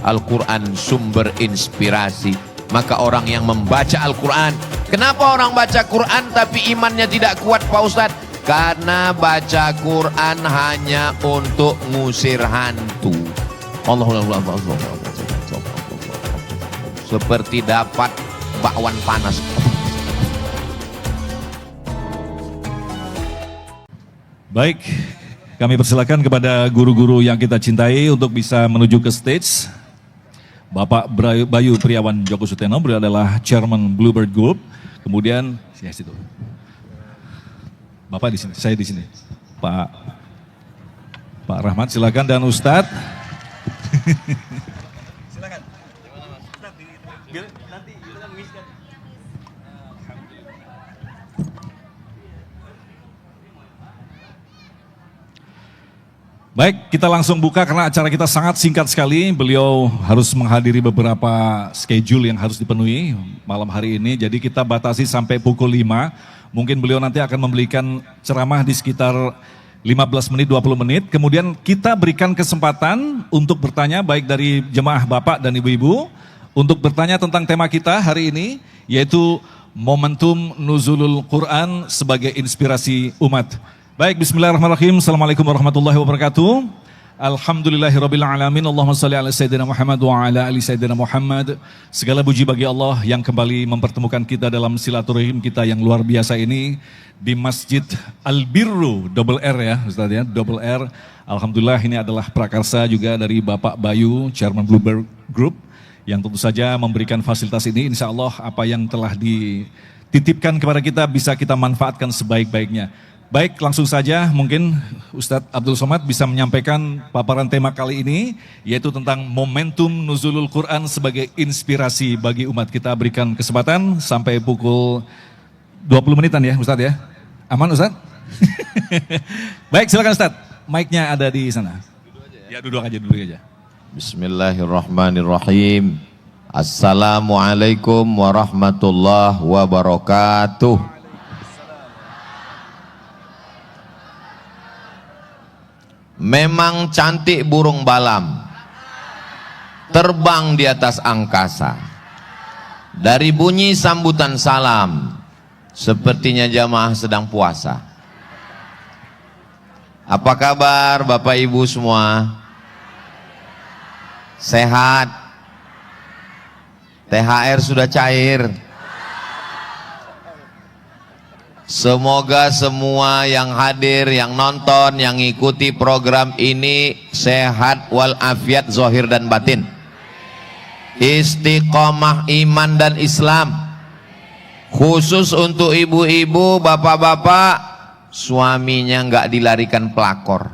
Al-Quran sumber inspirasi. Maka orang yang membaca Al-Quran, kenapa orang baca Quran tapi imannya tidak kuat Pak Ustadz? Karena baca Quran hanya untuk ngusir hantu. Allah seperti dapat bakwan panas. Baik, kami persilakan kepada guru-guru yang kita cintai untuk bisa menuju ke stage. Bapak Bayu Priawan Joko Suteno, beliau adalah Chairman Bluebird Group. Kemudian, ya situ. Bapak di sini, saya di sini. Pak Rahmat, silakan, dan Ustadz. Silakan. Nanti kita mengisikan. Baik, kita langsung buka karena acara kita sangat singkat sekali. Beliau harus menghadiri beberapa schedule yang harus dipenuhi malam hari ini. Jadi kita batasi sampai pukul 5. Mungkin beliau nanti akan memberikan ceramah di sekitar 15 menit, 20 menit. Kemudian kita berikan kesempatan untuk bertanya baik dari jemaah Bapak dan Ibu-Ibu. Untuk bertanya tentang tema kita hari ini, yaitu Momentum Nuzulul Quran sebagai inspirasi umat. Baik, bismillahirrahmanirrahim. Assalamualaikum warahmatullahi wabarakatuh. Alhamdulillahirrabbilalamin. Allahumma salli ala Sayyidina Muhammad wa ala ali Sayyidina Muhammad. Segala puji bagi Allah yang kembali mempertemukan kita dalam silaturahim kita yang luar biasa ini di Masjid Al-Birru, double R ya Ustaz ya, double R. Alhamdulillah ini adalah prakarsa juga dari Bapak Bayu, Chairman Bluebird Group, yang tentu saja memberikan fasilitas ini. Insya Allah apa yang telah dititipkan kepada kita bisa kita manfaatkan sebaik-baiknya. Baik, langsung saja mungkin Ustadz Abdul Somad bisa menyampaikan paparan tema kali ini, yaitu tentang momentum nuzulul Quran sebagai inspirasi bagi umat. Kita berikan kesempatan sampai pukul 20 menitan ya Ustadz ya. Aman Ustadz? Baik, silakan Ustadz. Mic-nya ada di sana. Duduk aja. Bismillahirrahmanirrahim. Assalamualaikum warahmatullahi wabarakatuh. Memang cantik burung balam, terbang di atas angkasa. Dari bunyi sambutan salam, sepertinya jamaah sedang puasa. Apa kabar Bapak Ibu semua? Sehat? THR sudah cair? Semoga semua yang hadir, yang nonton, yang ikuti program ini sehat walafiat zahir dan batin, istiqomah iman dan Islam. Khusus untuk ibu-ibu, bapak-bapak, suaminya nggak dilarikan pelakor.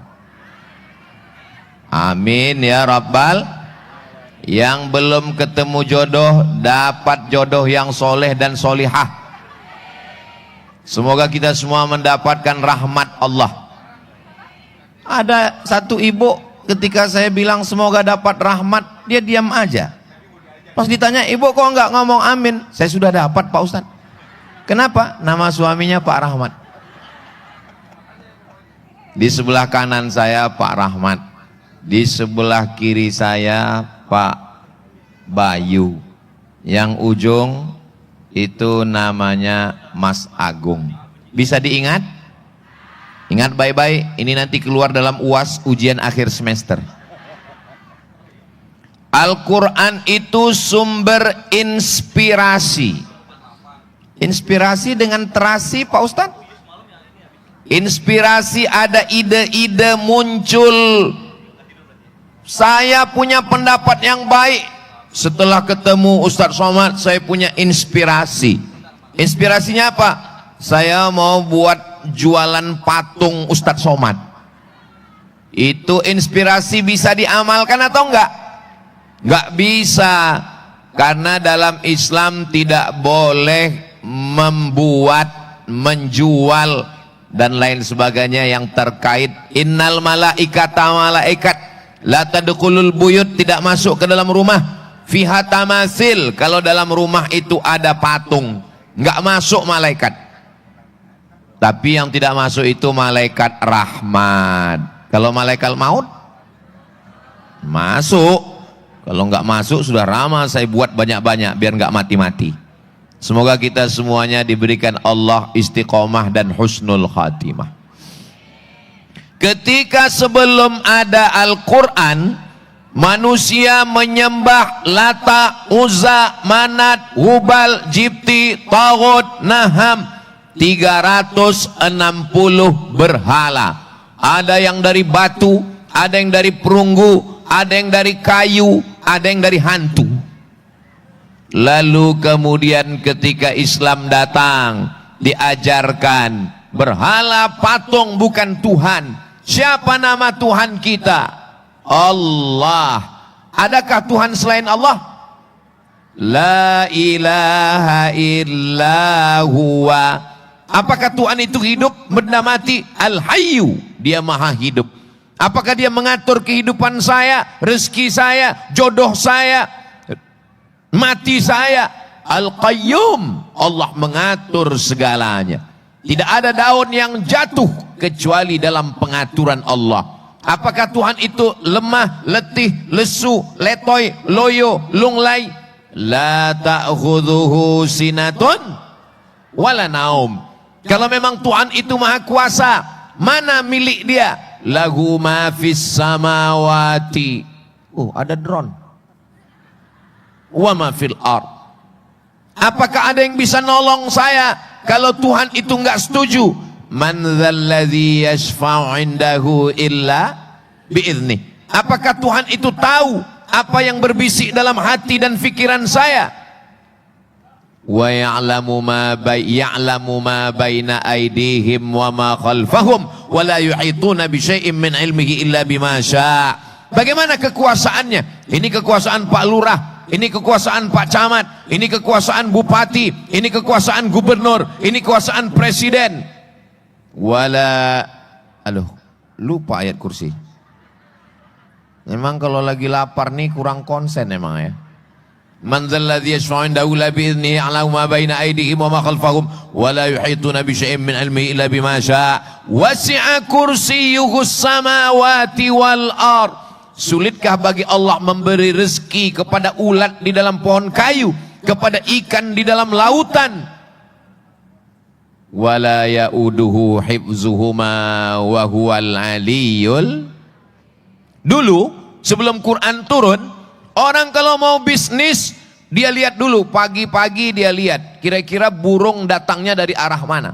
Amin ya Rabbal. Yang belum ketemu jodoh, dapat jodoh yang soleh dan solihah. Semoga kita semua mendapatkan rahmat Allah. Ada satu ibu ketika saya bilang semoga dapat rahmat, dia diam aja. Pas ditanya, ibu kok enggak ngomong amin? Saya sudah dapat Pak Ustadz. Kenapa? Nama suaminya Pak Rahmat. Di sebelah kanan saya Pak Rahmat, di sebelah kiri saya Pak Bayu. Yang ujung itu namanya Mas Agung. Bisa diingat? Ingat baik-baik, ini nanti keluar dalam UAS, ujian akhir semester. Al-Quran itu sumber inspirasi. Inspirasi dengan terasi Pak Ustadz. Inspirasi, ada ide-ide muncul. Saya punya pendapat yang baik. Setelah ketemu Ustadz Somad, saya punya inspirasi. Inspirasinya apa? Saya mau buat jualan patung Ustadz Somad. Itu inspirasi bisa diamalkan atau enggak? Enggak bisa. Karena dalam Islam tidak boleh membuat, menjual, dan lain sebagainya yang terkait. Innal malaikata, malaikat la tadkhulul buyut, tidak masuk ke dalam rumah. Fiha tamasil, kalau dalam rumah itu ada patung, nggak masuk malaikat. Tapi yang tidak masuk itu malaikat rahmat. Kalau malaikat maut masuk. Kalau nggak masuk sudah ramah saya buat banyak-banyak biar nggak mati-mati. Semoga kita semuanya diberikan Allah istiqomah dan husnul khatimah. Ketika sebelum ada Al-Quran, manusia menyembah Lata, Uzza, Manat, Hubal, Jibti, Taghut, Naham, 360 berhala. Ada yang dari batu, ada yang dari perunggu, ada yang dari kayu, ada yang dari hantu. Lalu kemudian ketika Islam datang, diajarkan berhala patung bukan Tuhan. Siapa nama Tuhan kita? Allah. Adakah Tuhan selain Allah? La ilaha illa huwa. Apakah Tuhan itu hidup, benda mati? Al-Hayyu, dia maha hidup. Apakah dia mengatur kehidupan saya, rezeki saya, jodoh saya, mati saya? Al-Qayyum, Allah mengatur segalanya. Tidak ada daun yang jatuh kecuali dalam pengaturan Allah. Apakah Tuhan itu lemah, letih, lesu, letoy, loyo, lunglai? La ta'khudhuhu sinatun wala naum. Kalau memang Tuhan itu maha kuasa, mana milik dia? Lahu ma fis samawati. Oh, ada drone. Wa ma fil ard. Apakah ada yang bisa nolong saya kalau Tuhan itu enggak setuju? Man dzalladzi yashfa'u 'indahu illa bi'idznih. Apakah Tuhan itu tahu apa yang berbisik dalam hati dan pikiran saya? Wa ya'lamu ma baina aydihim wa ma khalfahum wa la yuhituna bi syai'in min ilmihi illa bima syaa'. Bagaimana kekuasaannya? Ini kekuasaan Pak Lurah, ini kekuasaan Pak Camat, ini kekuasaan Bupati, ini kekuasaan Gubernur, ini kekuasaan Presiden. Lupa ayat kursi. Memang kalau lagi lapar nih kurang konsen emang ya. Man dzalladzi yashfa'u 'indahu illa bi'idznihi 'alamu ma baina aydihim wa ma khalfahum wa la yuhituna bi syai'in min 'ilmihi illa bima syaa'. Wasi'a kursiyyuhus samawati wal ard. Sulitkah bagi Allah memberi rezeki kepada ulat di dalam pohon kayu, kepada ikan di dalam lautan? Wala ya'uduhu hifzuhuma wa huwal aliyyul. Dulu sebelum Quran turun, orang kalau mau bisnis dia lihat dulu, pagi-pagi dia lihat kira-kira burung datangnya dari arah mana.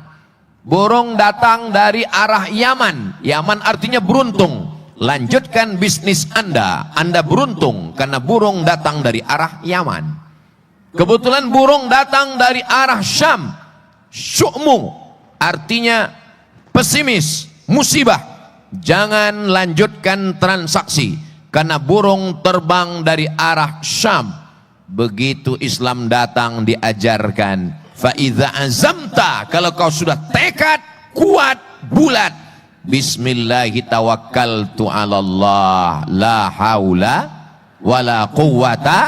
Burung datang dari arah Yaman. Yaman artinya beruntung. Lanjutkan bisnis Anda beruntung karena burung datang dari arah Yaman. Kebetulan burung datang dari arah Syam, syu'mu artinya pesimis, musibah. Jangan lanjutkan transaksi karena burung terbang dari arah Syam. Begitu Islam datang diajarkan, fa idza azamta, kalau kau sudah tekad kuat bulat, bismillahi tawakkaltu 'alallah la haula wala quwwata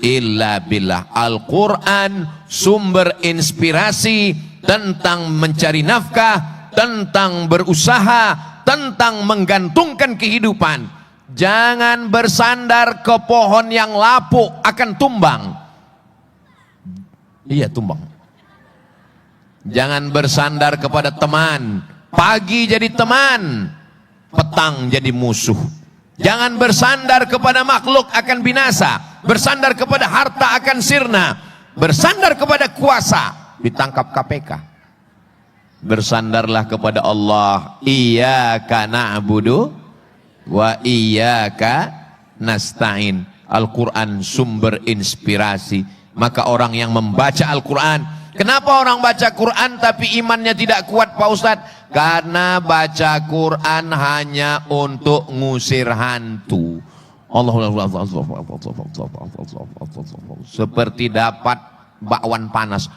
illa billah. Al-Quran sumber inspirasi tentang mencari nafkah, tentang berusaha, tentang menggantungkan kehidupan. Jangan bersandar ke pohon yang lapuk, akan tumbang. Iya, tumbang. Jangan bersandar kepada teman. Pagi jadi teman, petang jadi musuh. Jangan bersandar kepada makhluk, akan binasa. Bersandar kepada harta, akan sirna. Bersandar kepada kuasa, ditangkap KPK. Bersandarlah kepada Allah. Iyyaka na'budu wa iyyaka nasta'in. Al-Quran sumber inspirasi. Maka orang yang membaca Al-Quran, kenapa orang baca Quran tapi imannya tidak kuat Pak Ustadz? Karena baca Quran hanya untuk ngusir hantu. Seperti dapat bakwan panas.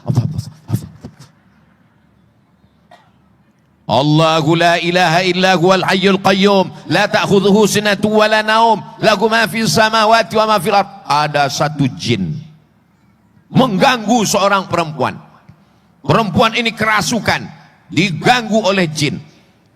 Allahu la ilaha illa huwal hayyul qayyum la ta'khudhuhu sinatun wa la naum lahu ma fis samawati wa ma fil ard. Ada satu jin mengganggu seorang perempuan. Perempuan ini kerasukan, diganggu oleh jin.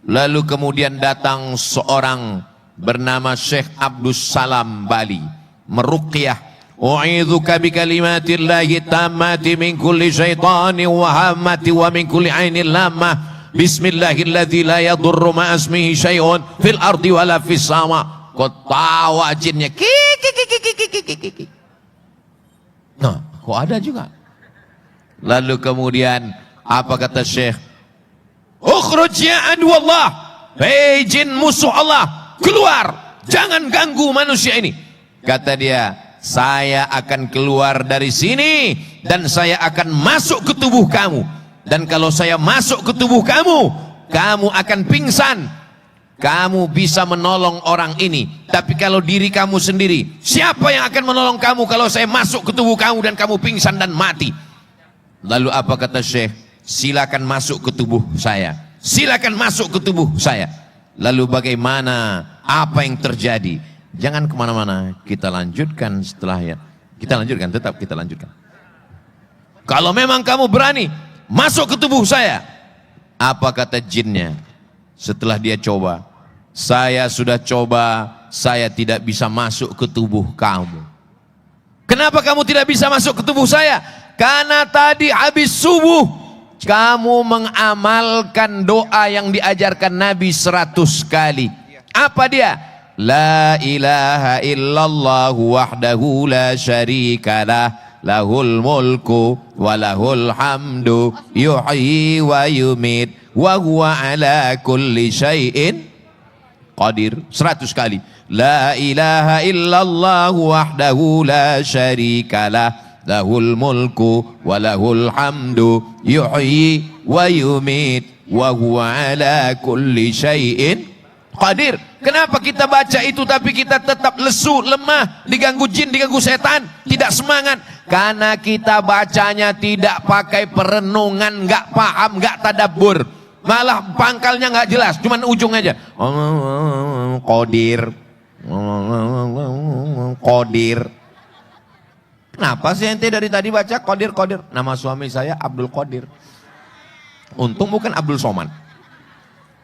Lalu kemudian datang seorang bernama Syekh Abdus Salam Bali, meruqyah. U'idzuka bikalimatillahi tammati min kulli syaitani wa hammati wa min kulli ainin lamah. Bismillahilladzi la yadurru ma ismihi syai'un fil ardi wala fis sama. Ketawa jinnya. Nah, kok ada juga. Lalu kemudian apa kata Syekh? Ukhruj ya aduwallah. Hei jin musuh Allah, keluar. Jangan ganggu manusia ini. Kata dia, saya akan keluar dari sini dan saya akan masuk ke tubuh kamu. Dan kalau saya masuk ke tubuh kamu, kamu akan pingsan. Kamu bisa menolong orang ini, tapi kalau diri kamu sendiri, siapa yang akan menolong kamu kalau saya masuk ke tubuh kamu dan kamu pingsan dan mati? Lalu apa kata Syekh? Silakan masuk ke tubuh saya. Silakan masuk ke tubuh saya. Lalu bagaimana? Apa yang terjadi? Jangan kemana-mana. Kita lanjutkan setelahnya. Kita lanjutkan, tetap kita lanjutkan. Kalau memang kamu berani masuk ke tubuh saya, apa kata jinnya? Setelah dia coba, saya sudah coba, saya tidak bisa masuk ke tubuh kamu. Kenapa kamu tidak bisa masuk ke tubuh saya? Karena tadi habis subuh kamu mengamalkan doa yang diajarkan Nabi 100 kali. Apa dia? La ilaha illallah wahdahu la syarikalah, lahul mulku wa lahul hamdu, yuhyi wa yumit, wa huwa ala kulli syai'in qadir. 100 kali. La ilaha illallah wahdahu la syarikalah, lahul mulku wa lahul hamdu, yuhyi wa yumit, wa huwa ala kulli syai'in qadir. Kenapa kita baca itu tapi kita tetap lesu, lemah, diganggu jin, diganggu setan, tidak semangat? Karena kita bacanya tidak pakai perenungan, nggak paham, nggak tadabbur. Malah pangkalnya nggak jelas, cuman ujung aja. Qadir. Qadir. Kenapa sih ente dari tadi baca Qadir, Qadir? Nama suami saya Abdul Qadir. Untung bukan Abdul Somad.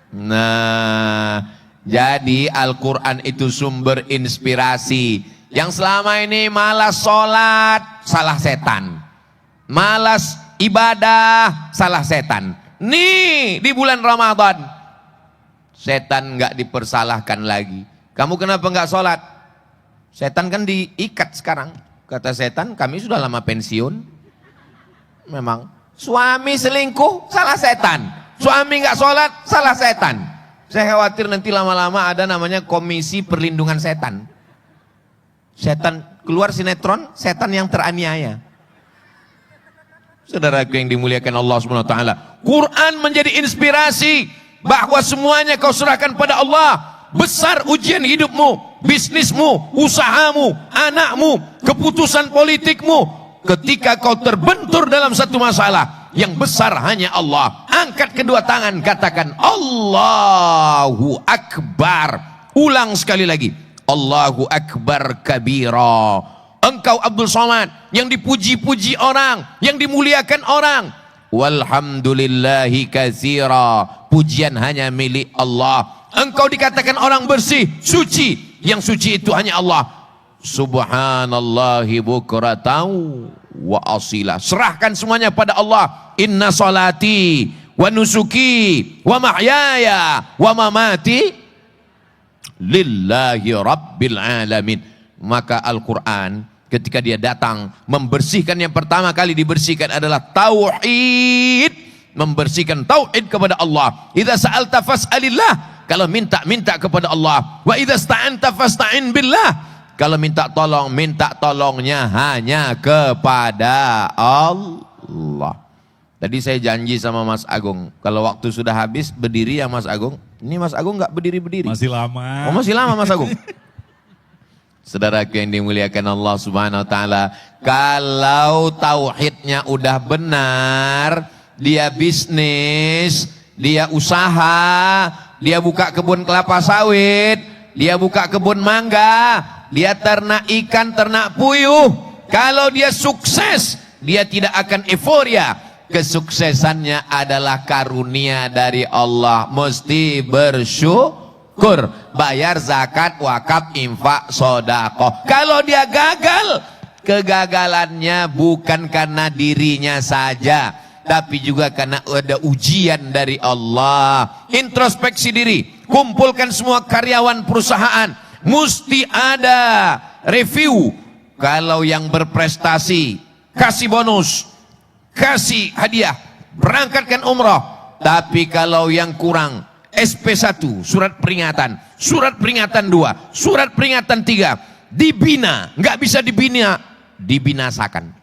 Nah, jadi Al-Quran itu sumber inspirasi. Yang selama ini malas sholat, salah setan. Malas ibadah, salah setan. Nih di bulan Ramadan, setan nggak dipersalahkan lagi. Kamu kenapa nggak sholat? Setan kan diikat sekarang. Kata setan, kami sudah lama pensiun. Memang suami selingkuh, salah setan. Suami nggak sholat, salah setan. Saya khawatir nanti lama-lama ada namanya Komisi Perlindungan Setan. Setan keluar sinetron, setan yang teraniaya. Saudaraku yang dimuliakan Allah SWT, Quran menjadi inspirasi bahwa semuanya kau serahkan pada Allah. Besar ujian hidupmu, bisnismu, usahamu, anakmu, keputusan politikmu. Ketika kau terbentur dalam satu masalah, yang besar hanya Allah. Angkat kedua tangan, katakan Allahu Akbar. Ulang sekali lagi, Allahu Akbar kabira. Engkau Abdul Somad yang dipuji-puji orang, yang dimuliakan orang. Walhamdulillahi katsira. Pujian hanya milik Allah. Engkau dikatakan orang bersih, suci. Yang suci itu hanya Allah. Subhanallahi bukratan wa asila. Serahkan semuanya pada Allah. Inna salati wa nusuki wa mahyaya wa mamati lillahi rabbil alamin. Maka Al-Quran ketika dia datang membersihkan, yang pertama kali dibersihkan adalah tauhid. Membersihkan tauhid kepada Allah. Idza sa'alta fas'alillah. Kalau minta kepada Allah. Wa idza sta'anta fasta'in billah. Kalau minta tolong, minta tolongnya hanya kepada Allah. Tadi saya janji sama Mas Agung, kalau waktu sudah habis berdiri ya Mas Agung. Ini Mas Agung nggak berdiri-berdiri. Masih lama. Oh masih lama Mas Agung. Saudaraku yang dimuliakan Allah Subhanahu Wa Taala, kalau tauhidnya udah benar, dia bisnis, dia usaha, dia buka kebun kelapa sawit, dia buka kebun mangga, dia ternak ikan, ternak puyuh. Kalau dia sukses, dia tidak akan euforia. Kesuksesannya adalah karunia dari Allah. Mesti bersyukur. syukur, bayar zakat, wakaf, infak, sodakoh. Kalau dia gagal, kegagalannya bukan karena dirinya saja, tapi juga karena ada ujian dari Allah. Introspeksi diri, kumpulkan semua karyawan perusahaan, mesti ada review. Kalau yang berprestasi, kasih bonus, kasih hadiah, berangkatkan umrah. Tapi kalau yang kurang, SP1, surat peringatan 2, surat peringatan 3, dibina, nggak bisa dibina, dibinasakan.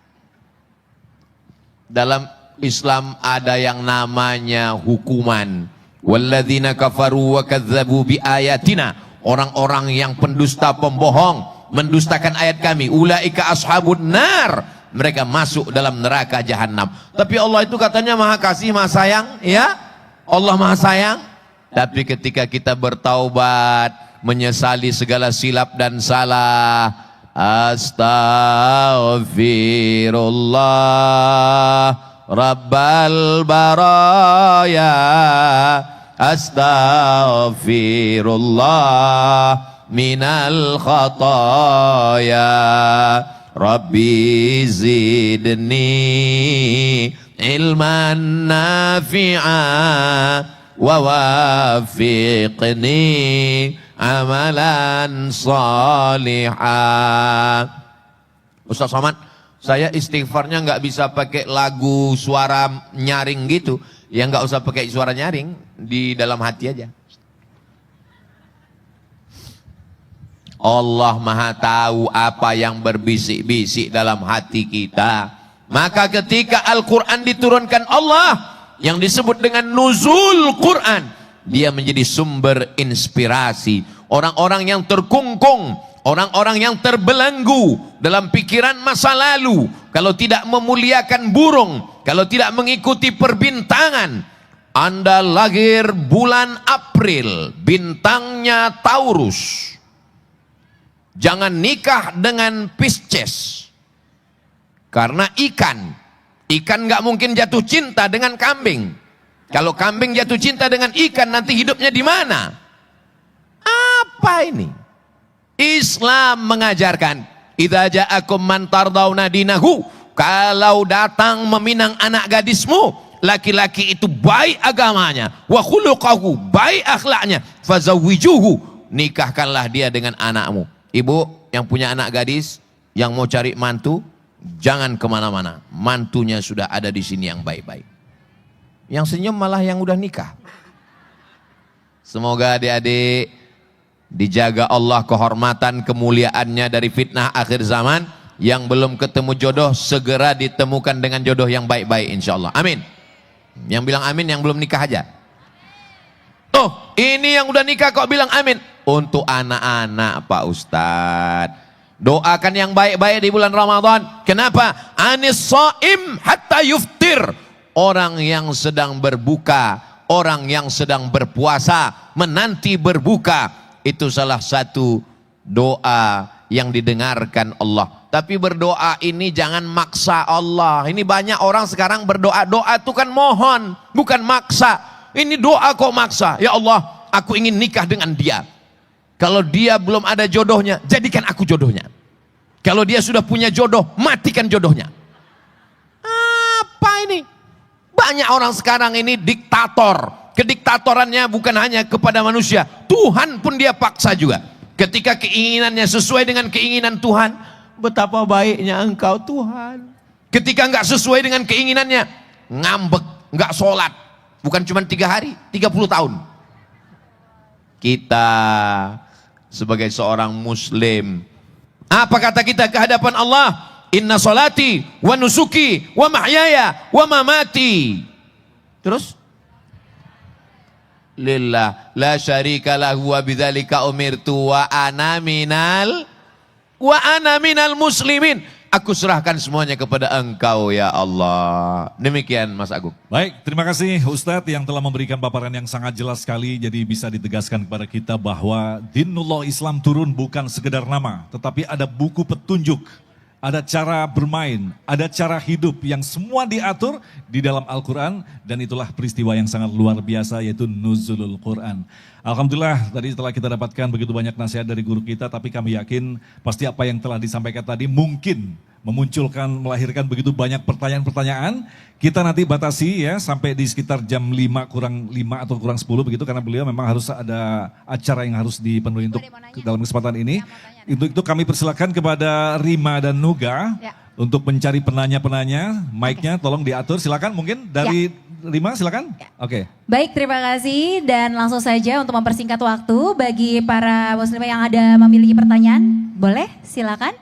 Dalam Islam ada yang namanya hukuman. Walladzina kafaru wa kadzdzabu biayatina, orang-orang yang pendusta, pembohong, mendustakan ayat kami, ulaika ashabun nar, mereka masuk dalam neraka jahanam. Tapi Allah itu katanya maha kasih, maha sayang, ya, Allah maha sayang. Tapi ketika kita bertaubat, menyesali segala silap dan salah, astaghfirullah rabbal baraya, astaghfirullah minal khataya, Rabbi zidni ilman nafi'a wa wafiqni amalan salihah. Ustaz Somad, saya istighfarnya nggak bisa pakai lagu suara nyaring gitu. Ya nggak usah pakai suara nyaring, di dalam hati aja. Allah maha tahu apa yang berbisik-bisik dalam hati kita. Maka ketika Al-Quran diturunkan Allah, yang disebut dengan nuzul Quran, dia menjadi sumber inspirasi. Orang-orang yang terkungkung, orang-orang yang terbelenggu dalam pikiran masa lalu, kalau tidak memuliakan burung, kalau tidak mengikuti perbintangan. Anda lahir bulan April, bintangnya Taurus, jangan nikah dengan Pisces. Karena ikan nggak mungkin jatuh cinta dengan kambing. Kalau kambing jatuh cinta dengan ikan, nanti hidupnya di mana? Apa ini? Islam mengajarkan, idza ja'akum man tardawna dinahu, kalau datang meminang anak gadismu, laki-laki itu baik agamanya, wa khuluquhu, baik akhlaknya, fazawwijuhu, nikahkanlah dia dengan anakmu. Ibu yang punya anak gadis, yang mau cari mantu, jangan kemana-mana, mantunya sudah ada di sini yang baik-baik. Yang senyum malah yang udah nikah. Semoga adik-adik dijaga Allah kehormatan kemuliaannya dari fitnah akhir zaman. Yang belum ketemu jodoh segera ditemukan dengan jodoh yang baik-baik insyaallah. Amin. Yang bilang amin yang belum nikah aja. Tuh, ini yang udah nikah kok bilang amin. Untuk anak-anak Pak Ustadz, doakan yang baik-baik di bulan Ramadan. Kenapa? Anis shaim hatta yuftir. Orang yang sedang berbuka, orang yang sedang berpuasa, menanti berbuka, itu salah satu doa yang didengarkan Allah. Tapi berdoa ini jangan maksa Allah. Ini banyak orang sekarang berdoa, doa itu kan mohon, bukan maksa. Ini doa kok maksa. Ya Allah, aku ingin nikah dengan dia. Kalau dia belum ada jodohnya, jadikan aku jodohnya. Kalau dia sudah punya jodoh, matikan jodohnya. Apa ini? Banyak orang sekarang ini diktator. Kediktatorannya bukan hanya kepada manusia, Tuhan pun dia paksa juga. Ketika keinginannya sesuai dengan keinginan Tuhan, betapa baiknya engkau Tuhan. Ketika enggak sesuai dengan keinginannya, ngambek, enggak sholat. Bukan cuma 3 hari, 30 tahun. Kita sebagai seorang muslim, apa kata kita ke hadapan Allah? Inna salati wa nusuki wa mahyaya wa mamati. Terus? Lillah la syarika lahu wa bidzalika umirtu wa ana minal muslimin. Aku serahkan semuanya kepada Engkau ya Allah. Demikian Mas Agung. Baik, terima kasih Ustadz yang telah memberikan paparan yang sangat jelas sekali. Jadi bisa ditegaskan kepada kita bahwa Dinullah Islam turun bukan sekedar nama, tetapi ada buku petunjuk, ada cara bermain, ada cara hidup yang semua diatur di dalam Al-Quran dan itulah peristiwa yang sangat luar biasa yaitu Nuzulul Quran. Alhamdulillah tadi setelah kita dapatkan begitu banyak nasihat dari guru kita tapi kami yakin pasti apa yang telah disampaikan tadi mungkin melahirkan begitu banyak pertanyaan-pertanyaan. Kita nanti batasi ya sampai di sekitar jam 5 kurang 5 atau kurang 10 begitu karena beliau memang harus ada acara yang harus dipenuhi untuk dalam kesempatan ini. Untuk itu kami persilakan kepada Rima dan Nuga untuk mencari penanya-penanya. Mic-nya tolong diatur, silakan mungkin dari Rima silakan. Oke. Baik, terima kasih dan langsung saja untuk mempersingkat waktu bagi para muslimah yang ada memiliki pertanyaan, boleh silakan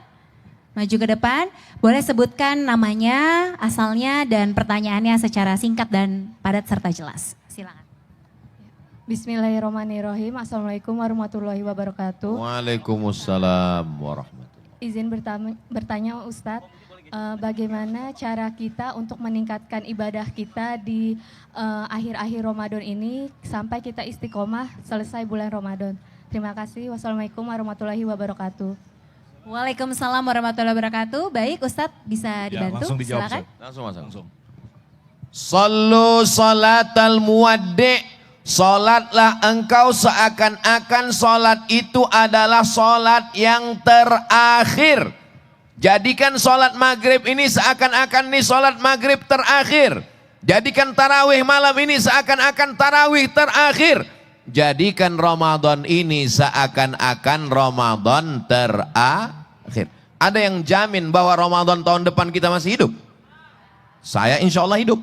maju ke depan. Boleh sebutkan namanya, asalnya dan pertanyaannya secara singkat dan padat serta jelas. Silakan. Bismillahirrahmanirrahim. Assalamualaikum warahmatullahi wabarakatuh. Waalaikumsalam warahmatullahi. Izin bertanya Ustadz, bagaimana cara kita untuk meningkatkan ibadah kita di akhir-akhir Ramadan ini sampai kita istiqomah selesai bulan Ramadan. Terima kasih. Wassalamualaikum warahmatullahi wabarakatuh. Waalaikumsalam warahmatullahi wabarakatuh. Baik Ustadz bisa dibantu, langsung dijawab, silakan. Langsung. Sallu salatal muwaddi'. Salatlah engkau seakan-akan salat itu adalah salat yang terakhir. Jadikan salat maghrib ini seakan-akan ini salat maghrib terakhir. Jadikan tarawih malam ini seakan-akan tarawih terakhir. Jadikan Ramadan ini seakan-akan Ramadan terakhir. Ada yang jamin bahwa Ramadan tahun depan kita masih hidup? Saya insya Allah hidup.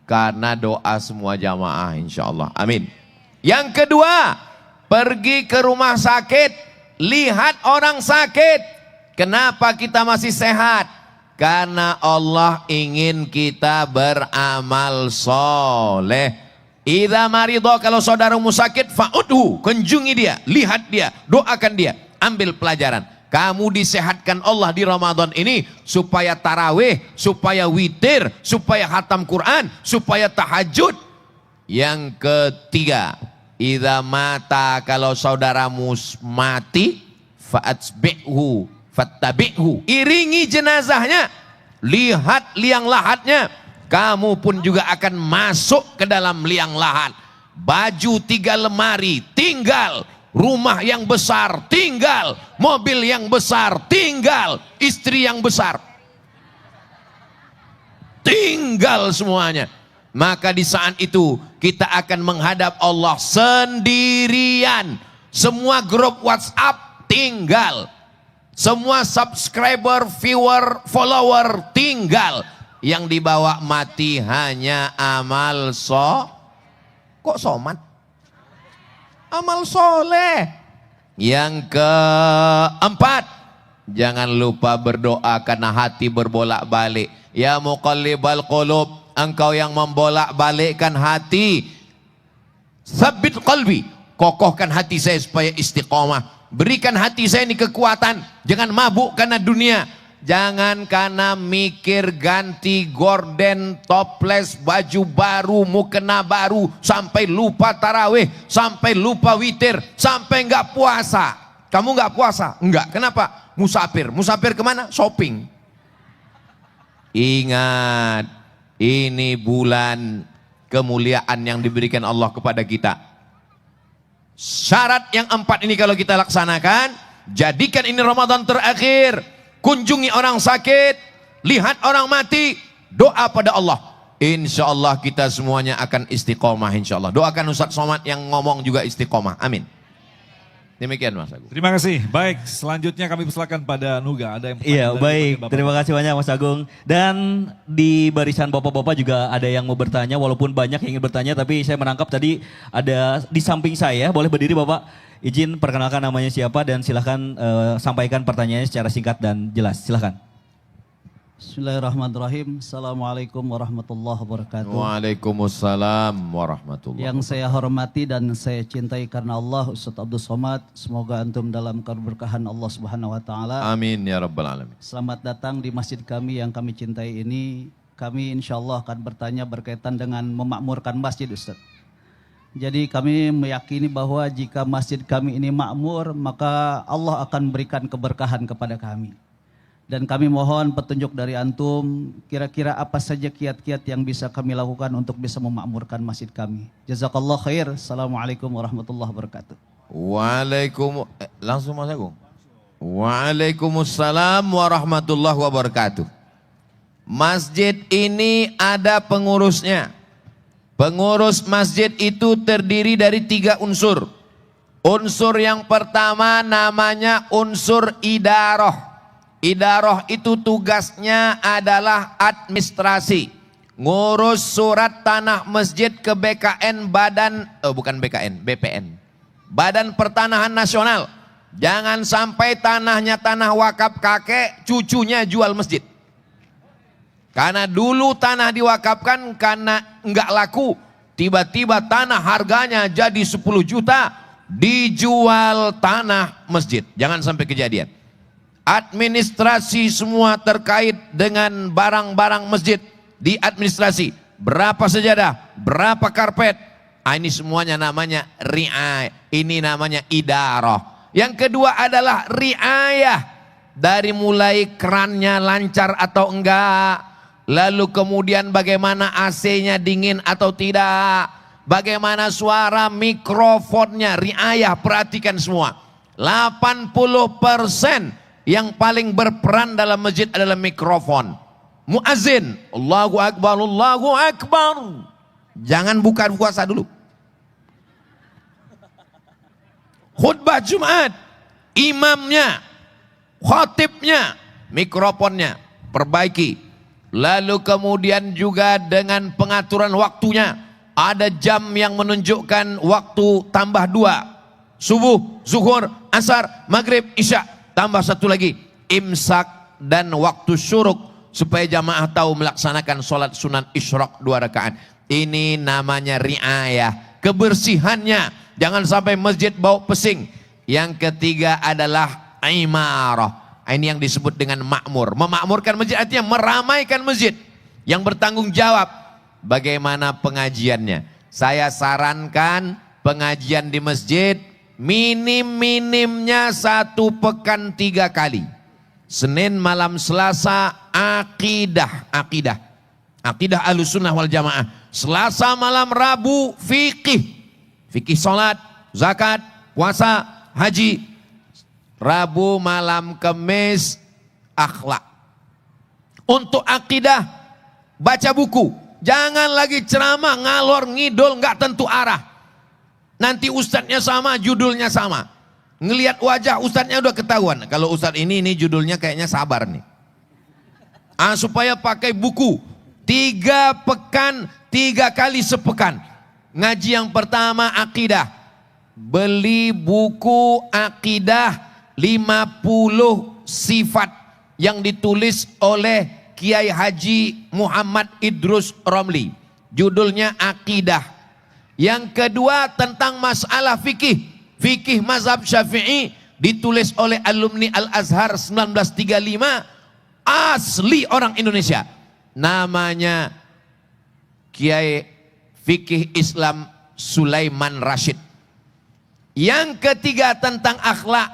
Karena doa semua jamaah insya Allah. Amin. Yang kedua, pergi ke rumah sakit. Lihat orang sakit. Kenapa kita masih sehat? Karena Allah ingin kita beramal soleh. Idza maridho, kalau saudaramu sakit, fa'udhu, kunjungi dia, lihat dia, doakan dia, ambil pelajaran. Kamu disehatkan Allah di Ramadan ini supaya tarawih, supaya witir, supaya khatam Quran, supaya tahajud. Yang ketiga, idza mata, kalau saudaramu mati, fa'atsbi'hu, fattabi'hu, iringi jenazahnya, lihat liang lahatnya. Kamu pun juga akan masuk ke dalam liang lahat. Baju 3 lemari tinggal, rumah yang besar tinggal, mobil yang besar tinggal, istri yang besar tinggal semuanya. Maka di saat itu kita akan menghadap Allah sendirian. Semua grup WhatsApp tinggal, semua subscriber, viewer, follower tinggal. Yang dibawa mati hanya amal kok somat? Amal soleh. Yang keempat, jangan lupa berdoa karena hati berbolak-balik. Ya muqallibal qulub, engkau yang membolak-balikkan hati. Sabit qalbi, kokohkan hati saya supaya istiqomah. Berikan hati saya ini kekuatan, jangan mabuk karena dunia. Jangan karena mikir ganti gorden, toples, baju baru, mukena baru, sampai lupa tarawih, sampai lupa witir, sampai enggak puasa. Kamu enggak puasa? Enggak. Kenapa? Musafir. Musafir kemana? Shopping. Ingat, ini bulan kemuliaan yang diberikan Allah kepada kita. Syarat yang 4 ini kalau kita laksanakan, jadikan ini Ramadan terakhir. Kunjungi orang sakit, lihat orang mati, doa pada Allah. Insya Allah kita semuanya akan istiqomah insya Allah. Doakan Ustaz Somad yang ngomong juga istiqomah. Amin. Demikian Mas Agung. Terima kasih. Baik, selanjutnya kami persilakan pada Nuga. Ada yang Iya, baik. Terima kasih banyak Mas Agung. Dan di barisan bapak-bapak juga ada yang mau bertanya, walaupun banyak yang ingin bertanya, tapi saya menangkap tadi ada di samping saya. Boleh berdiri Bapak? Izin perkenalkan namanya siapa dan silahkan sampaikan pertanyaannya secara singkat dan jelas. Silahkan. Bismillahirrahmanirrahim. Assalamualaikum warahmatullahi wabarakatuh. Waalaikumsalam warahmatullahi Yang saya hormati dan saya cintai karena Allah, Ustadz Abdul Somad. Semoga antum dalam keberkahan Allah Subhanahu wa taala. Amin ya rabbal alamin. Selamat datang di masjid kami yang kami cintai ini. Kami insya Allah akan bertanya berkaitan dengan memakmurkan masjid, Ustadz. Jadi kami meyakini bahwa jika masjid kami ini makmur, maka Allah akan berikan keberkahan kepada kami. Dan kami mohon petunjuk dari antum, kira-kira apa saja kiat-kiat yang bisa kami lakukan untuk bisa memakmurkan masjid kami. Jazakallah khair. Assalamualaikum warahmatullahi wabarakatuh. Langsung Mas Agung. Waalaikumsalam warahmatullahi wabarakatuh. Masjid ini ada pengurusnya. Pengurus masjid itu terdiri dari 3 unsur. Unsur yang pertama namanya unsur idarah. Idarah itu tugasnya adalah administrasi. Ngurus surat tanah masjid ke BKN BPN. Badan Pertanahan Nasional. Jangan sampai tanahnya tanah wakaf kakek, cucunya jual masjid. Karena dulu tanah diwakafkan karena enggak laku. Tiba-tiba tanah harganya jadi 10 juta, dijual tanah masjid. Jangan sampai kejadian. Administrasi semua terkait dengan barang-barang masjid diadministrasi. Berapa sejadah, berapa karpet, ini semuanya namanya riayah. Ini namanya idarah. Yang kedua adalah riayah. Dari mulai kerannya lancar atau enggak, lalu kemudian bagaimana AC-nya dingin atau tidak, bagaimana suara mikrofonnya, riayah, perhatikan semua. 80% yang paling berperan dalam masjid adalah mikrofon. Muazzin, Allahu Akbar, Allahu Akbar. Jangan buka puasa dulu. Khutbah Jumat, imamnya, khatibnya, mikrofonnya, perbaiki. Lalu kemudian juga dengan pengaturan waktunya. Ada jam yang menunjukkan waktu tambah 2. Subuh, zuhur, asar, maghrib, isya. Tambah 1 lagi, imsak dan waktu syuruk. Supaya jamaah tahu melaksanakan sholat sunan isyraq 2 rakaat. Ini namanya riayah. Kebersihannya, jangan sampai masjid bau pesing. Yang ketiga adalah imarah. Ini yang disebut dengan makmur. Memakmurkan masjid artinya meramaikan masjid. Yang bertanggung jawab bagaimana pengajiannya. Saya sarankan pengajian di masjid minim-minimnya 1 pekan 3 kali. Senin malam Selasa akidah Ahlussunnah wal Jamaah. Selasa malam Rabu fikih salat, zakat, puasa, haji. Rabu malam Kamis akhlak. Untuk akidah baca buku. Jangan lagi ceramah ngalor ngidul nggak tentu arah. Nanti ustadznya sama, judulnya sama. Ngelihat wajah ustadznya udah ketahuan. Kalau ustadz ini judulnya kayaknya sabar nih. Supaya pakai buku. 3 pekan, 3 kali sepekan. Ngaji yang pertama akidah. Beli buku akidah 50 sifat yang ditulis oleh Kiai Haji Muhammad Idrus Romli. Judulnya akidah. Yang kedua tentang masalah fikih. Fikih mazhab Syafi'i ditulis oleh alumni Al-Azhar 1935. Asli orang Indonesia. Namanya Kiai Fikih Islam Sulaiman Rashid. Yang ketiga tentang akhlak.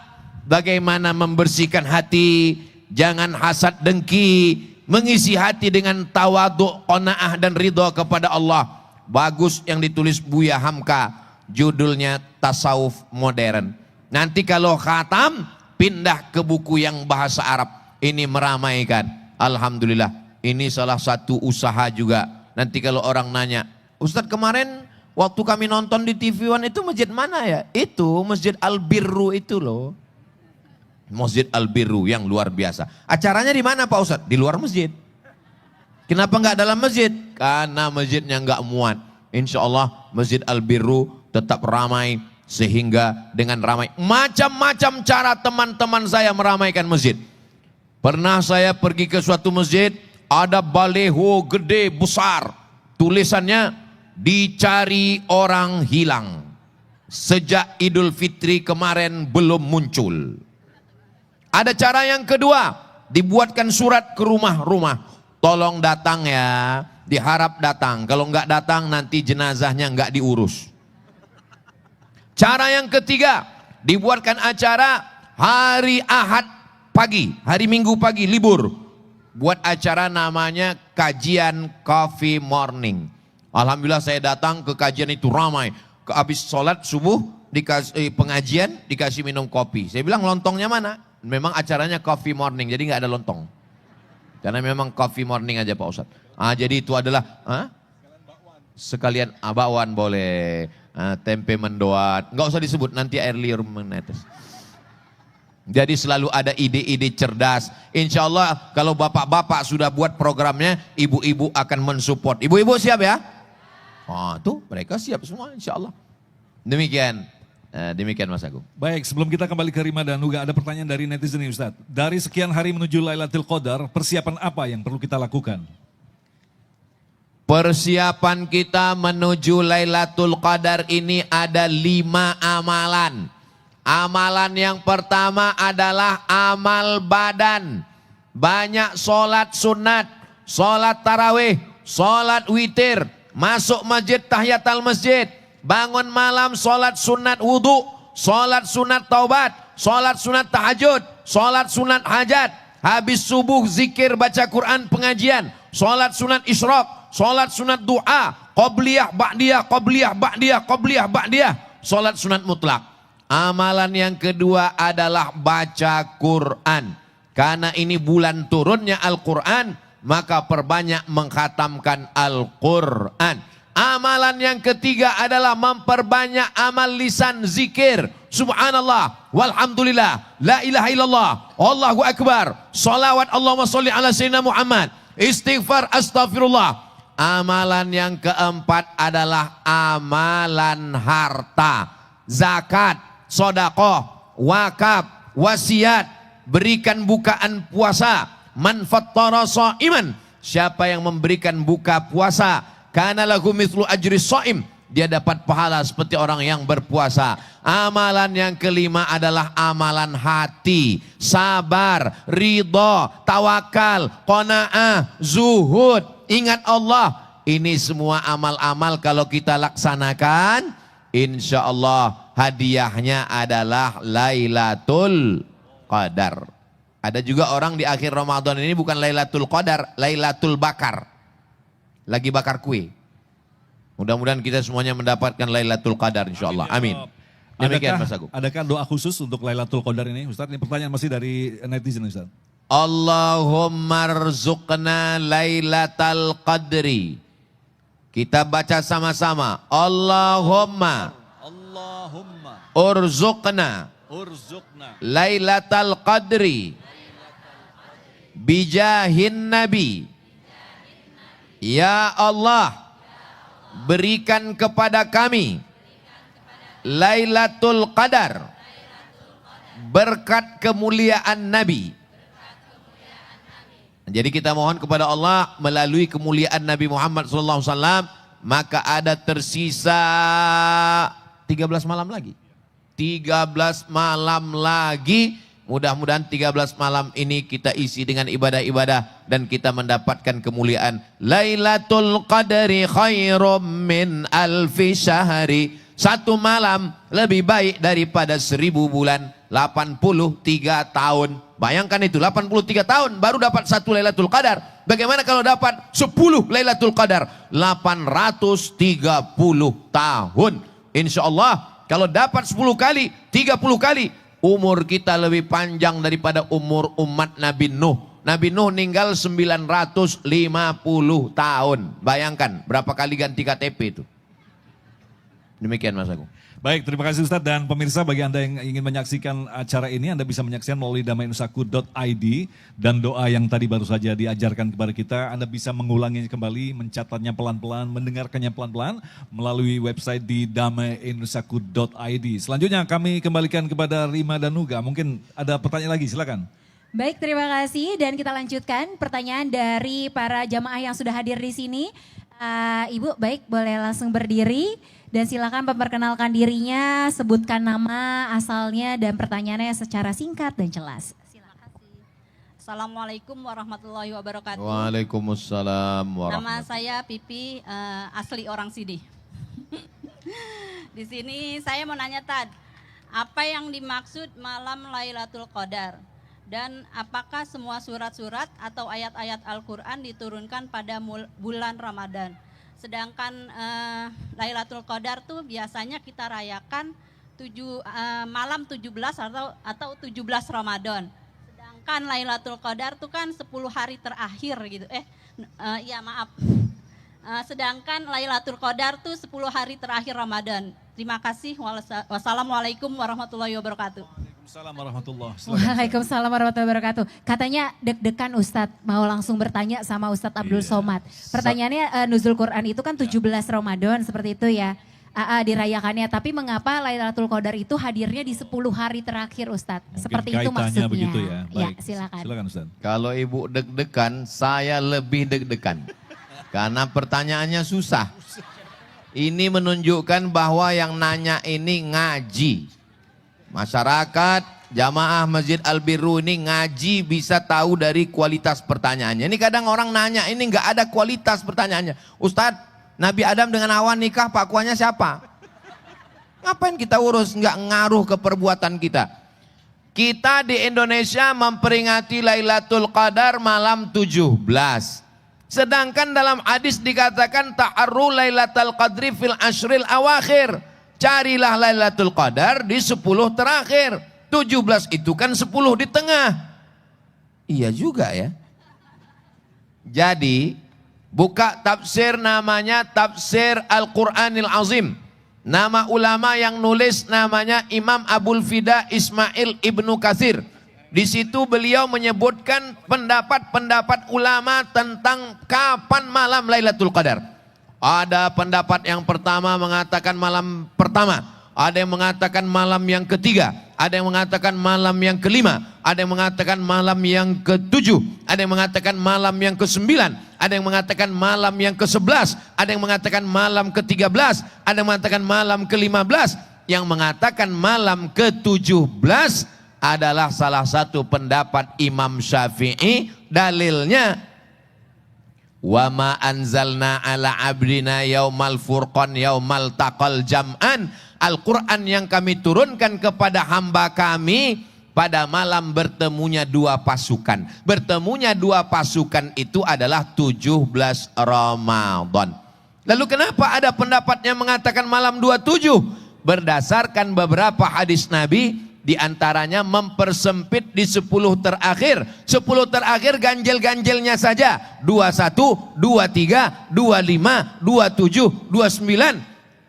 Bagaimana membersihkan hati. Jangan hasad dengki. Mengisi hati dengan tawadhu, qanaah dan ridha kepada Allah. Bagus yang ditulis Buya Hamka. Judulnya Tasawuf Modern. Nanti kalau khatam pindah ke buku yang bahasa Arab. Ini meramaikan. Alhamdulillah. Ini salah satu usaha juga. Nanti kalau orang nanya, Ustadz kemarin waktu kami nonton di TV One itu masjid mana ya? Itu Masjid Al-Birru itu loh. Masjid Al-Birru yang luar biasa. Acaranya di mana Pak Ustadz? Di luar masjid. Kenapa nggak dalam masjid? Karena masjidnya nggak muat. Insya Allah Masjid Al-Birru tetap ramai. Sehingga dengan ramai. Macam-macam cara teman-teman saya meramaikan masjid. Pernah saya pergi ke suatu masjid. Ada baleho gede besar. Tulisannya dicari orang hilang. Sejak Idul Fitri kemarin belum muncul. Ada cara yang kedua. Dibuatkan surat ke rumah-rumah. Tolong datang ya, diharap datang. Kalau enggak datang nanti jenazahnya enggak diurus. Cara yang ketiga, dibuatkan acara hari Ahad pagi, hari Minggu pagi libur. Buat acara namanya kajian coffee morning. Alhamdulillah saya datang ke kajian itu ramai. Habis sholat subuh, dikasih pengajian, dikasih minum kopi. Saya bilang lontongnya mana? Memang acaranya coffee morning, jadi nggak ada lontong. Karena memang coffee morning aja Pak Ustadz. Jadi itu adalah sekalian bakwan boleh, tempe mendoat, nggak usah disebut nanti air liur menetes. Jadi selalu ada ide-ide cerdas. Insya Allah kalau bapak-bapak sudah buat programnya, ibu-ibu akan mensupport. Ibu-ibu siap ya? Tuh mereka siap semua insya Allah. Demikian, demikian Mas Agung. Baik, sebelum kita kembali ke Rima dan Nuga, ada pertanyaan dari netizen nih Ustadz. Dari sekian hari menuju Lailatul Qadar, persiapan apa yang perlu kita lakukan? Persiapan kita menuju Lailatul Qadar ini ada 5 amalan. Amalan yang pertama adalah amal badan. Banyak sholat sunat, sholat tarawih, sholat witir, masuk masjid tahiyatul masjid, bangun malam sholat sunat wudhu, sholat sunat taubat, sholat sunat tahajud, sholat sunat hajat, habis subuh zikir baca Quran pengajian, sholat sunat isyraq, sholat sunat doa, qobliyah ba'diyah, qobliyah ba'diyah, qobliyah ba'diyah, sholat sunat mutlak. Amalan yang kedua adalah baca Quran. Karena ini bulan turunnya Al-Quran, maka perbanyak mengkhatamkan Al-Quran. Amalan yang ketiga adalah memperbanyak amal lisan zikir. Subhanallah, walhamdulillah, la ilaha illallah, Allahu Akbar, salawat Allahumma salli ala sayyidina Muhammad, istighfar, astagfirullah. Amalan yang keempat adalah amalan harta, zakat, sedekah, wakaf, wasiat, berikan bukaan puasa. Man fattara shaiman, siapa yang memberikan buka puasa, kana lahu mithlu ajri shaim, dia dapat pahala seperti orang yang berpuasa. Amalan yang kelima adalah amalan hati, sabar, ridha, tawakal, qanaah, zuhud, ingat Allah. Ini semua amal-amal kalau kita laksanakan, insya Allah hadiahnya adalah Lailatul Qadar. Ada juga orang di akhir Ramadan ini bukan Lailatul Qadar, Lailatul Bakar. Lagi bakar kue. Mudah-mudahan kita semuanya mendapatkan Lailatul Qadar insya Allah. Amin. Demikian Mas Agung. Adakah doa khusus untuk Lailatul Qadar ini Ustaz? Ini pertanyaan masih dari netizen Ustaz. Allahumma rzuqna Lailatul Qadri. Kita baca sama-sama. Allahumma urzuqna Lailatul Qadri bijahin Nabi. Ya Allah, berikan kepada kami Lailatul Qadar berkat kemuliaan Nabi. Jadi kita mohon kepada Allah melalui kemuliaan Nabi Muhammad SAW, maka ada tersisa 13 malam lagi. 13 malam lagi. Mudah-mudahan 13 malam ini kita isi dengan ibadah-ibadah dan kita mendapatkan kemuliaan. Lailatul Qadri khairum min alfi syahri. Satu malam lebih baik daripada 1000 bulan. 83 tahun. Bayangkan itu, 83 tahun baru dapat satu Lailatul Qadar. Bagaimana kalau dapat 10 Lailatul Qadar? 830 tahun. Insya Allah kalau dapat 10 kali, 30 kali, umur kita lebih panjang daripada umur umat Nabi Nuh. Nabi Nuh meninggal 950 tahun. Bayangkan berapa kali ganti KTP itu. Demikian Mas Agung. Baik, terima kasih Ustadz dan pemirsa, bagi Anda yang ingin menyaksikan acara ini, Anda bisa menyaksikan melalui damainusaku.id, dan doa yang tadi baru saja diajarkan kepada kita, Anda bisa mengulanginya kembali, mencatatnya pelan-pelan, mendengarkannya pelan-pelan melalui website di damainusaku.id. Selanjutnya kami kembalikan kepada Rima dan Nuga, mungkin ada pertanyaan lagi, silakan. Baik, terima kasih dan kita lanjutkan pertanyaan dari para jamaah yang sudah hadir di sini. Ibu, baik, boleh langsung berdiri. Dan silakan memperkenalkan dirinya, sebutkan nama, asalnya, dan pertanyaannya secara singkat dan jelas. Silakan. Assalamualaikum warahmatullahi wabarakatuh. Waalaikumsalam warahmatullahi Nama saya Pipi, asli orang sini. Di sini saya mau nanya Tad, apa yang dimaksud malam Lailatul Qadar? Dan apakah semua surat-surat atau ayat-ayat Al-Quran diturunkan pada bulan Ramadan? Sedangkan Lailatul Qadar tuh biasanya kita rayakan malam 17 atau 17 Ramadan. Sedangkan Lailatul Qadar tuh kan 10 hari terakhir gitu. Sedangkan Lailatul Qadar tuh 10 hari terakhir Ramadan. Terima kasih. Wassalamualaikum warahmatullahi wabarakatuh. Waalaikumsalam warahmatullahi wabarakatuh. Katanya deg-degan Ustadz, mau langsung bertanya sama Ustadz Abdul Somad. Pertanyaannya Nuzul Quran itu kan 17 Ramadan seperti itu ya. Dirayakannya, tapi mengapa Lailatul Qadar itu hadirnya di 10 hari terakhir Ustadz? Mungkin Seperti itu kaitannya maksudnya. begitu ya. Ya, Baik. silakan. Silakan Ustadz. Kalau ibu deg-degan, saya lebih deg-degan. Karena pertanyaannya susah. Ini menunjukkan bahwa yang nanya ini ngaji. Masyarakat, jamaah Masjid Al-Birru ini ngaji bisa tahu dari kualitas pertanyaannya. Ini kadang orang nanya, ini nggak ada kualitas pertanyaannya. Ustadz, Nabi Adam dengan Hawa nikah, pakuannya siapa? Ngapain kita urus? Nggak ngaruh ke perbuatan kita. Kita di Indonesia memperingati Lailatul Qadar malam 17. Sedangkan dalam hadis dikatakan ta'arru Lailatul Qadri fil ashril awakhir. Carilah Lailatul Qadar di 10 terakhir. 17 itu kan 10 di tengah. Iya juga ya. Jadi buka tafsir namanya Tafsir Al-Quranil Azim. Nama ulama yang nulis namanya Imam Abul Fida Ismail Ibnu Katsir. Di situ beliau menyebutkan pendapat-pendapat ulama tentang kapan malam Lailatul Qadar. Ada pendapat yang pertama mengatakan malam pertama, ada yang mengatakan malam yang ketiga, ada yang mengatakan malam yang kelima, ada yang mengatakan malam yang ketujuh, ada yang mengatakan malam yang kesembilan, ada yang mengatakan malam yang ke-11, ada yang mengatakan malam ke-13, ada yang mengatakan malam ke-15, yang mengatakan malam ke-17 adalah salah satu pendapat Imam Syafi'i. Dalilnya wa ma anzalna ala abdina yaumal furqan yaumal taqal jam'an. Al-Quran yang kami turunkan kepada hamba kami pada malam bertemunya dua pasukan. Bertemunya dua pasukan itu adalah 17 Ramadan. Lalu kenapa ada pendapat yang mengatakan malam 27? Berdasarkan beberapa hadis Nabi, di antaranya mempersempit di 10 terakhir. 10 terakhir ganjil-ganjilnya saja. 21, 23, 25, 27, 29.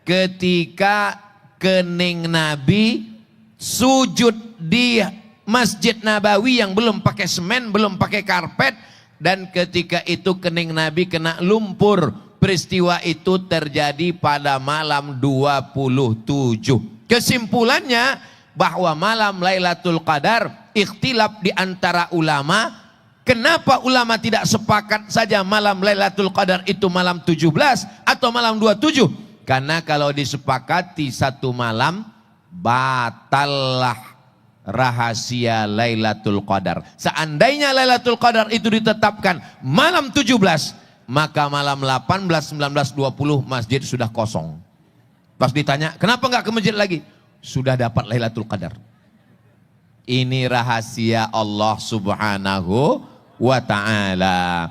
Ketika kening Nabi sujud di Masjid Nabawi yang belum pakai semen, belum pakai karpet. Dan ketika itu kening Nabi kena lumpur. Peristiwa itu terjadi pada malam 27. Kesimpulannya, bahwa malam Lailatul Qadar ikhtilaf di antara ulama. Kenapa ulama tidak sepakat saja malam Lailatul Qadar itu malam 17 atau malam 27? Karena kalau disepakati satu malam, batallah rahasia Lailatul Qadar. Seandainya Lailatul Qadar itu ditetapkan malam 17, maka malam 18, 19, 20 masjid sudah kosong. Pas ditanya, kenapa nggak ke masjid lagi? Sudah dapat Lailatul Qadar. Ini rahasia Allah Subhanahu wa ta'ala.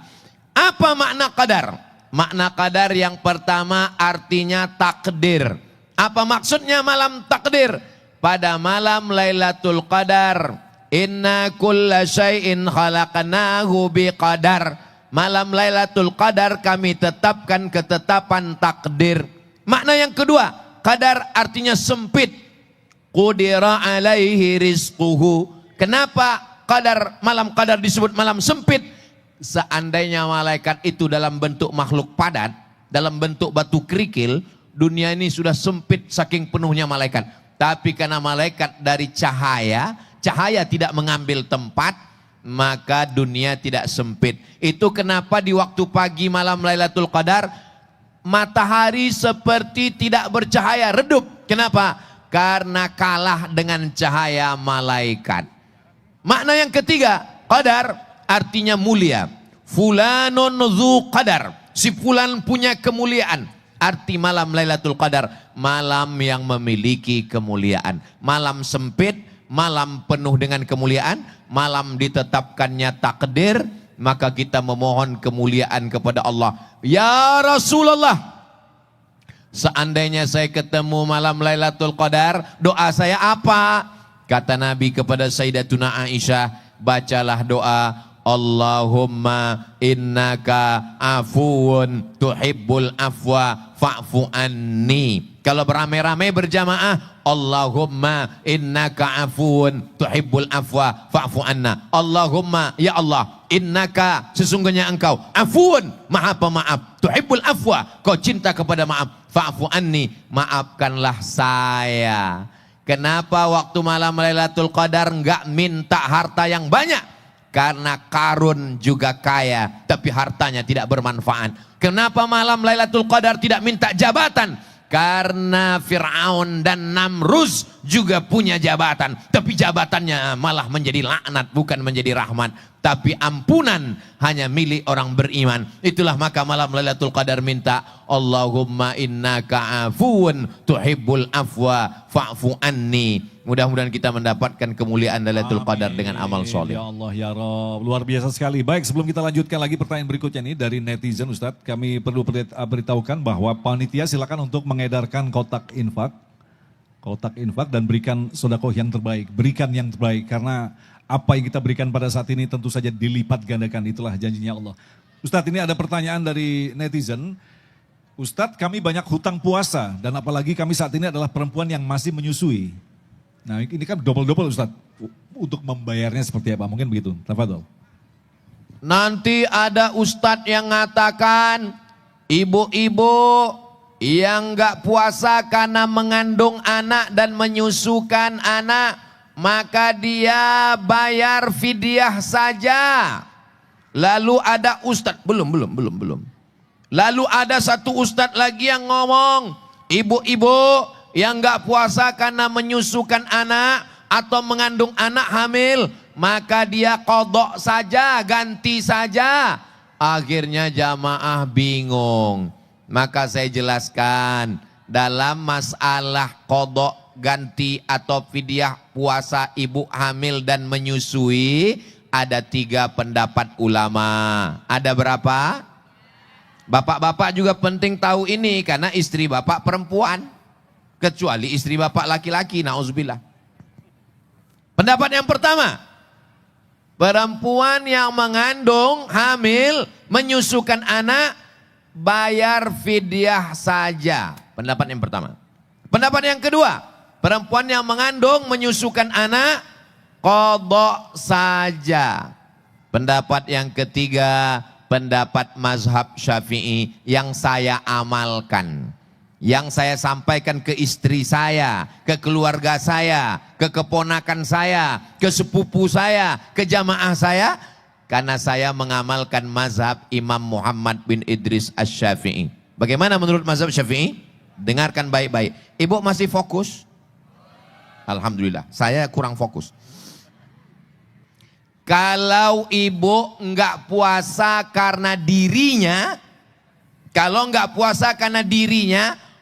Apa makna qadar? Makna qadar yang pertama artinya takdir. Apa maksudnya malam takdir? Pada malam Lailatul Qadar, inna kulla syai'in khalaqnahu biqadar. Malam Lailatul Qadar kami tetapkan ketetapan takdir. Makna yang kedua, qadar artinya sempit. Qudira alaihi rizquhu. Kenapa malam qadar disebut malam sempit? Seandainya malaikat itu dalam bentuk makhluk padat, dalam bentuk batu kerikil, dunia ini sudah sempit saking penuhnya malaikat. Tapi karena malaikat dari cahaya tidak mengambil tempat, maka dunia tidak sempit. Itu kenapa di waktu pagi malam Lailatul Qadar, matahari seperti tidak bercahaya, redup. Kenapa? Karena kalah dengan cahaya malaikat. Makna yang ketiga, qadar artinya mulia. Fulanun dzu qadar. Si fulan punya kemuliaan. Arti malam Lailatul Qadar, malam yang memiliki kemuliaan. Malam sempit, malam penuh dengan kemuliaan, malam ditetapkannya takdir, maka kita memohon kemuliaan kepada Allah. Ya Rasulullah, seandainya saya ketemu malam Lailatul Qadar, doa saya apa? Kata Nabi kepada Sayyidatuna Aisyah, bacalah doa, Allahumma innaka afuun tuhibbul afwa fa'fu anni. Kalau beramai-ramai berjamaah, Allahumma innaka afuun tuhibbul afwa fa'fu anna. Allahumma, ya Allah, innaka, sesungguhnya engkau, afuun, maha pemaaf, tuhibbul afwa, kau cinta kepada maaf, fa'fu anni, maafkanlah saya. Kenapa waktu malam Lailatul Qadar enggak minta harta yang banyak? Karena Karun juga kaya, tapi hartanya tidak bermanfaat. Kenapa malam Lailatul Qadar tidak minta jabatan? Karena Fir'aun dan Namruz juga punya jabatan, tapi jabatannya malah menjadi laknat, bukan menjadi rahmat. Tapi ampunan hanya milik orang beriman. Itulah maka malam Lailatul Qadar minta, Allahumma innaka afuun tuhibbul afwa fa'fu anni. Mudah-mudahan kita mendapatkan kemuliaan Lailatul Qadar dengan amal soleh. Ya Allah, ya Rob, luar biasa sekali. Baik, sebelum kita lanjutkan lagi pertanyaan berikutnya ini dari netizen Ustadz, kami perlu beritahukan bahwa panitia silakan untuk mengedarkan kotak infak dan berikan sedekah yang terbaik, berikan yang terbaik, karena apa yang kita berikan pada saat ini tentu saja dilipat gandakan, itulah janjinya Allah. Ustadz, ini ada pertanyaan dari netizen. Ustadz, kami banyak hutang puasa dan apalagi kami saat ini adalah perempuan yang masih menyusui. Nah ini kan double-double Ustadz, untuk membayarnya seperti apa? Mungkin begitu, tafadhol. Nanti ada Ustadz yang mengatakan, ibu-ibu yang gak puasa karena mengandung anak dan menyusukan anak, maka dia bayar fidyah saja. Lalu ada Ustadz, belum. Lalu ada satu Ustadz lagi yang ngomong, ibu-ibu yang gak puasa karena menyusukan anak atau mengandung anak hamil, maka dia qadha saja, ganti saja. Akhirnya jamaah bingung. Maka saya jelaskan, dalam masalah qadha, ganti atau fidyah puasa ibu hamil dan menyusui, ada 3 pendapat ulama. Ada berapa? Bapak-bapak juga penting tahu ini, karena istri bapak perempuan. Kecuali istri bapak laki-laki, na'udzubillah. Pendapat yang pertama, perempuan yang mengandung, hamil, menyusukan anak, bayar fidyah saja. Pendapat yang pertama. Pendapat yang kedua, perempuan yang mengandung, menyusukan anak, qadha saja. Pendapat yang ketiga, pendapat mazhab Syafi'i yang saya amalkan. Yang saya sampaikan ke istri saya, ke keluarga saya, ke keponakan saya, ke sepupu saya, ke jamaah saya. Karena saya mengamalkan mazhab Imam Muhammad bin Idris Asy-Syafi'i. Bagaimana menurut mazhab Syafi'i? Dengarkan baik-baik. Ibu masih fokus? Alhamdulillah, saya kurang fokus. Kalau ibu enggak puasa karena dirinya,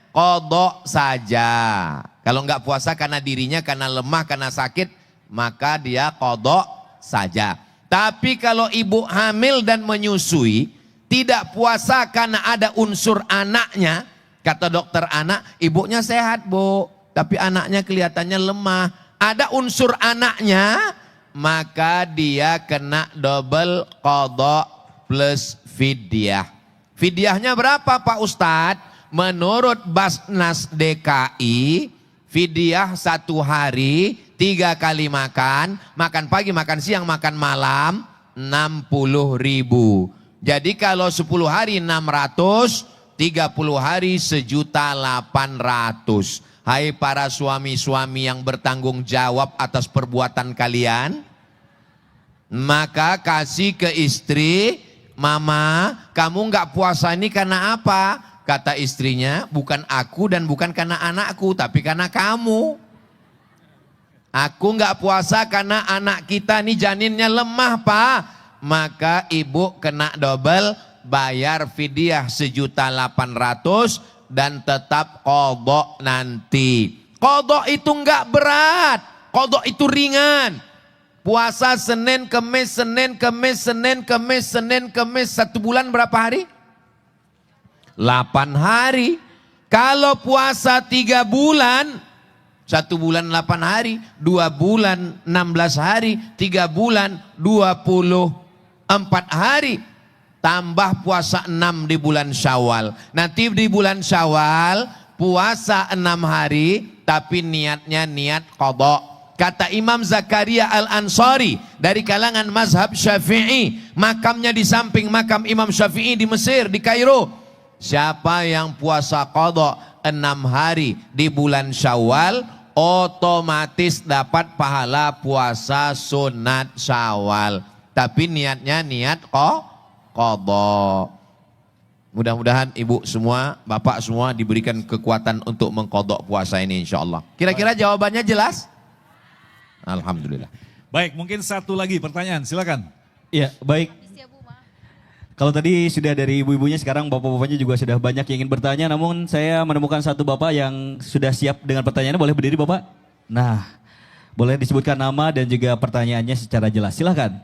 qadha saja. Kalau enggak puasa karena dirinya, karena lemah, karena sakit, maka dia qadha saja. Tapi kalau ibu hamil dan menyusui, tidak puasa karena ada unsur anaknya, kata dokter anak, ibunya sehat bu, tapi anaknya kelihatannya lemah, ada unsur anaknya, maka dia kena double qadha plus fidyah. Fidyahnya berapa Pak Ustadz? Menurut Basnas DKI, fidyah 1 hari 3 kali makan pagi, makan siang, makan malam, 60.000. Jadi kalau 10 hari 600, 30 hari 1.800.000. Hai para suami-suami yang bertanggung jawab atas perbuatan kalian, maka kasih ke istri, mama, kamu nggak puasa ini karena apa? Kata istrinya, bukan aku dan bukan karena anakku, tapi karena kamu. Aku nggak puasa karena anak kita nih janinnya lemah Pak. Maka ibu kena double, bayar fidyah 1.800.000 dan tetap qadha nanti. Qadha itu nggak berat. Qadha itu ringan. Puasa Senin, Kemis, Senin, Kemis, Senin, Kemis, Senin, Kemis. 1 bulan berapa hari? 8 hari. Kalau puasa 3 bulan, 1 bulan 8 hari, 2 bulan 16 hari, 3 bulan 24 hari. Tambah puasa 6 di bulan Syawal. Nanti di bulan Syawal puasa 6 hari tapi niatnya niat qadha. Kata Imam Zakaria Al-Ansari dari kalangan mazhab Syafi'i, makamnya di samping makam Imam Syafi'i di Mesir, di Kairo. Siapa yang puasa qadha 6 hari di bulan Syawal otomatis dapat pahala puasa sunat Syawal. Tapi niatnya niat qadha. Mudah-mudahan ibu semua, bapak semua diberikan kekuatan untuk mengqadha puasa ini insyaallah. Kira-kira jawabannya jelas? Alhamdulillah. Baik, mungkin satu lagi pertanyaan, silakan. Ya, baik. Kalau tadi sudah dari ibu-ibunya, sekarang bapak-bapaknya juga sudah banyak yang ingin bertanya. Namun saya menemukan satu bapak yang sudah siap dengan pertanyaannya. Boleh berdiri bapak? Nah, boleh disebutkan nama dan juga pertanyaannya secara jelas. Silakan.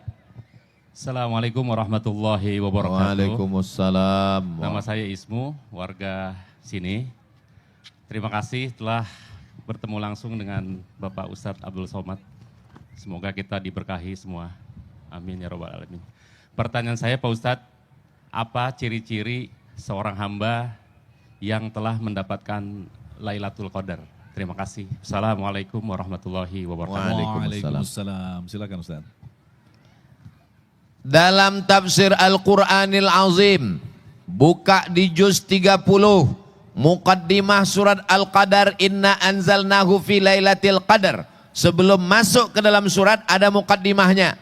Assalamualaikum warahmatullahi wabarakatuh. Waalaikumsalam. Nama saya Ismu, warga sini. Terima kasih telah bertemu langsung dengan Bapak Ustadz Abdul Somad. Semoga kita diberkahi semua. Amin ya robbal alamin. Pertanyaan saya Pak Ustadz, apa ciri-ciri seorang hamba yang telah mendapatkan Lailatul Qadar? Terima kasih. Assalamualaikum warahmatullahi wabarakatuh. Waalaikumsalam. Silakan Ustaz. Dalam tafsir Al-Quranil Azim, buka di juz 30, Muqaddimah surat Al-Qadar, Inna anzalnahu fi lailatul qadar. Sebelum masuk ke dalam surat ada muqaddimahnya.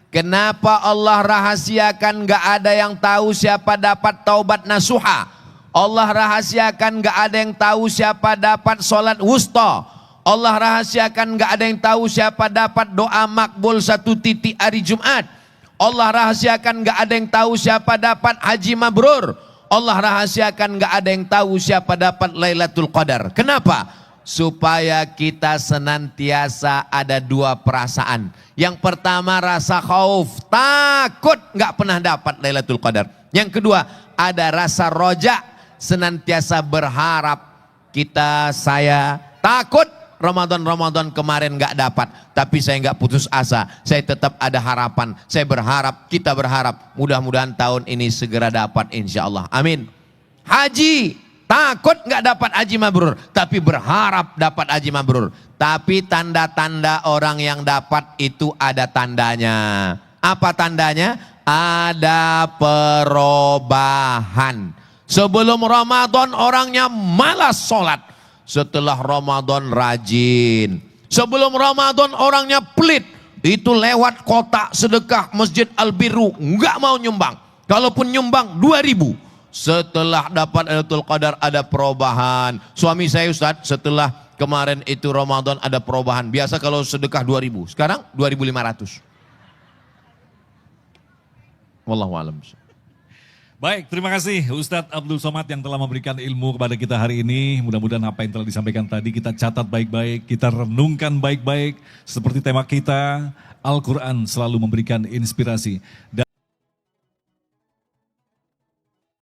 Kenapa Allah rahasiakan gak ada yang tahu siapa dapat taubat nasuha? Allah rahasiakan gak ada yang tahu siapa dapat sholat wusta. Allah rahasiakan gak ada yang tahu siapa dapat doa makbul 1 titik hari Jumat. Allah rahasiakan gak ada yang tahu siapa dapat haji mabrur. Allah rahasiakan gak ada yang tahu siapa dapat Lailatul Qadar. Kenapa? Supaya kita senantiasa ada 2 perasaan. Yang pertama rasa khauf, takut gak pernah dapat Lailatul Qadar. Yang kedua ada rasa roja, senantiasa berharap. Saya takut Ramadan kemarin gak dapat, tapi saya gak putus asa, saya tetap ada harapan, saya berharap, kita berharap, mudah-mudahan tahun ini segera dapat insya Allah, amin. Haji, takut gak dapat haji mabrur, tapi berharap dapat haji mabrur. Tapi tanda-tanda orang yang dapat itu ada tandanya. Apa tandanya? Ada perubahan. Sebelum Ramadan orangnya malas sholat. Setelah Ramadan rajin. Sebelum Ramadan orangnya pelit. Itu lewat kotak sedekah Masjid Al-Birru, enggak mau nyumbang. Kalaupun nyumbang 2.000. Setelah dapat Lailatul Qadar ada perubahan. Suami saya Ustadz setelah kemarin itu Ramadan ada perubahan. Biasa kalau sedekah 2.000, sekarang 2.500. Wallahu a'lam. Baik, terima kasih Ustadz Abdul Somad yang telah memberikan ilmu kepada kita hari ini. Mudah-mudahan apa yang telah disampaikan tadi kita catat baik-baik, kita renungkan baik-baik. Seperti tema kita, Al-Quran selalu memberikan inspirasi.